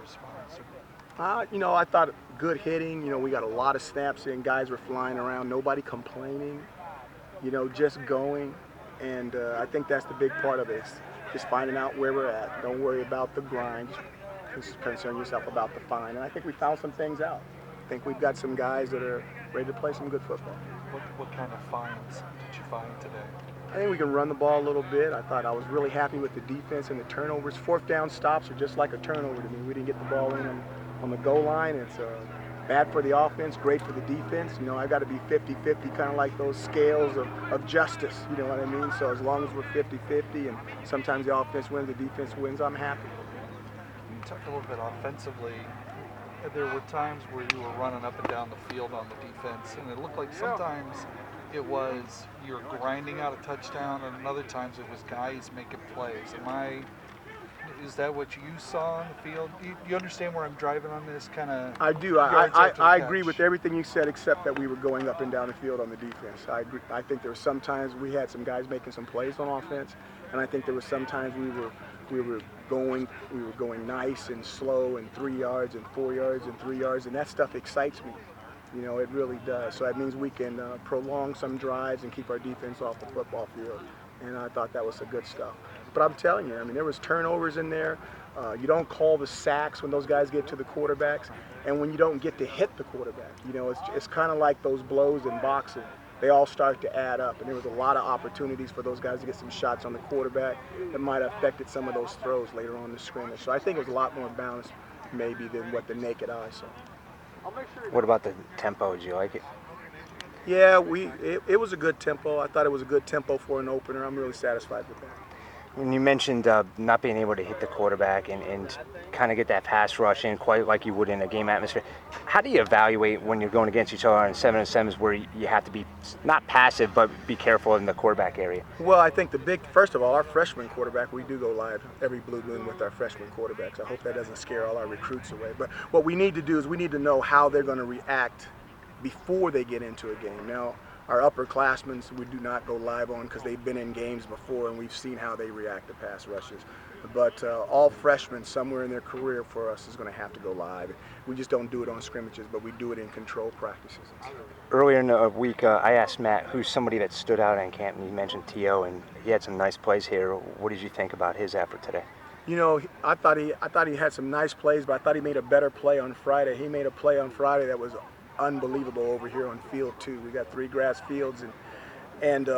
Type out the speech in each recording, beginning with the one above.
response? I thought good hitting. We got a lot of snaps in. Guys were flying around. Nobody complaining. Just going. And I think that's the big part of it. Just finding out where we're at. Don't worry about the grind. Just concern yourself about the fine. And I think we found some things out. I think we've got some guys that are ready to play some good football. What kind of finds did you find today? I think we can run the ball a little bit. I thought I was really happy with the defense and the turnovers. Fourth down stops are just like a turnover to me. We didn't get the ball in on the goal line. It's bad for the offense, great for the defense. I got to be 50-50, kind of like those scales of justice, you know what I mean? So as long as we're 50-50 and sometimes the offense wins, the defense wins, I'm happy. Can you talk a little bit offensively? There were times where you were running up and down the field on the defense, and it looked like sometimes it was you're grinding out a touchdown, and other times it was guys making plays. Is that what you saw on the field? You understand where I'm driving on this kind of? I do. I agree with everything you said, except that we were going up and down the field on the defense. I agree. I think there were some times we had some guys making some plays on offense, and I think there were some times we were going nice and slow and 3 yards and 4 yards and 3 yards, and that stuff excites me. It really does. So that means we can prolong some drives and keep our defense off the football field. And I thought that was some good stuff. But I'm telling you, there was turnovers in there. You don't call the sacks when those guys get to the quarterbacks, and when you don't get to hit the quarterback. It's kind of like those blows in boxing. They all start to add up, and there was a lot of opportunities for those guys to get some shots on the quarterback that might have affected some of those throws later on in the scrimmage. So I think it was a lot more balanced maybe than what the naked eye saw. What about the tempo? Did you like it? Yeah, it was a good tempo. I thought it was a good tempo for an opener. I'm really satisfied with that. And you mentioned not being able to hit the quarterback and kind of get that pass rush in quite like you would in a game atmosphere. How do you evaluate when you're going against each other on 7-on-7s where you have to be not passive but be careful in the quarterback area? Well, I think first of all, our freshman quarterback, we do go live every blue moon with our freshman quarterbacks. I hope that doesn't scare all our recruits away. But what we need to do is we need to know how they're going to react before they get into a game. Now, our upperclassmen, we do not go live on because they've been in games before and we've seen how they react to pass rushes. But all freshmen somewhere in their career for us is going to have to go live. We just don't do it on scrimmages, but we do it in control practices. Earlier in the week, I asked Matt who's somebody that stood out in camp, and he mentioned T.O., and he had some nice plays here. What did you think about his effort today? I thought he had some nice plays, but I thought he made a better play on Friday. He made a play on Friday that was unbelievable over here on field 2. We got 3 grass fields, and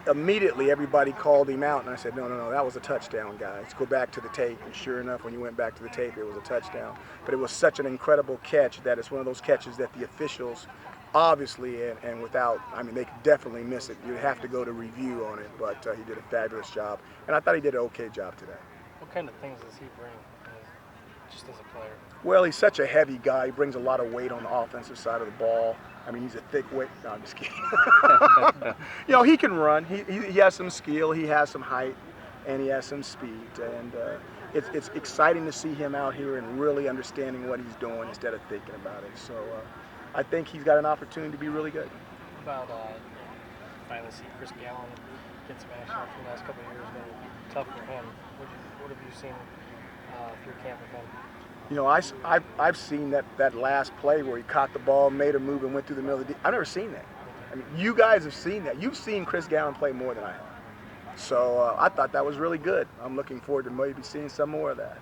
immediately everybody called him out, and I said, no, that was a touchdown, guys. Go back to the tape. And sure enough, when you went back to the tape, it was a touchdown. But it was such an incredible catch that it's one of those catches that the officials obviously and without, they could definitely miss it. You'd have to go to review on it, but he did a fabulous job, and I thought he did an okay job today. What kind of things does he bring just as a player? Well, he's such a heavy guy. He brings a lot of weight on the offensive side of the ball. He's a thick weight. No, I'm just kidding. He can run. He has some skill. He has some height, and he has some speed. And it's exciting to see him out here and really understanding what he's doing instead of thinking about it. So I think he's got an opportunity to be really good. About finally see Chris Gallen get some action after the last couple of years. Been tough for him. What have you seen through camp with him? I've seen that last play where he caught the ball, made a move, and went through the middle of the I've never seen that. You guys have seen that. You've seen Chris Gallen play more than I have. So I thought that was really good. I'm looking forward to maybe seeing some more of that.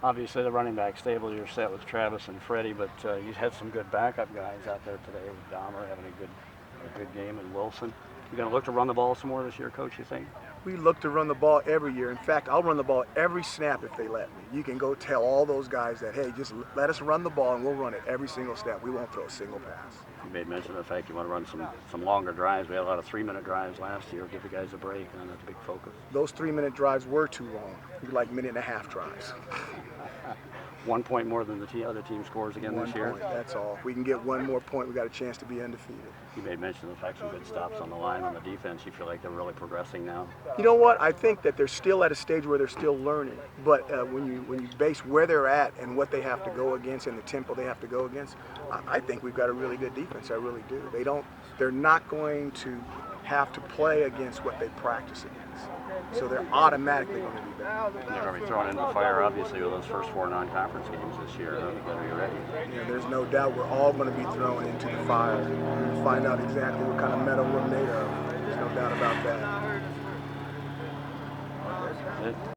Obviously, the running back stable, you're set with Travis and Freddie, but you had some good backup guys out there today. With Dahmer having a good game, and Wilson. You going to look to run the ball some more this year, Coach, you think? We look to run the ball every year. In fact, I'll run the ball every snap if they let me. You can go tell all those guys that, hey, just let us run the ball and we'll run it every single snap. We won't throw a single pass. You made mention of the fact you want to run some longer drives. We had a lot of 3-minute drives last year. Give the guys a break, and that's a big focus. Those 3-minute drives were too long. We like minute-and-a-half drives. 1 point more than the other team scores again this year. 1 point, that's all. If we can get one more point, we got a chance to be undefeated. You made mention of the fact some good stops on the line on the defense. You feel like they're really progressing now? You know what? I think that they're still at a stage where they're still learning. But when you base where they're at and what they have to go against and the tempo they have to go against, I think we've got a really good defense. I really do. They're not going to have to play against what they practice against. So they're automatically going to be better. They're going to be thrown into the fire, obviously, with those first 4 non-conference games this year. They're going to be ready. There's no doubt we're all going to be thrown into the fire. We'll find out exactly what kind of metal we're made of. There's no doubt about that. That's it.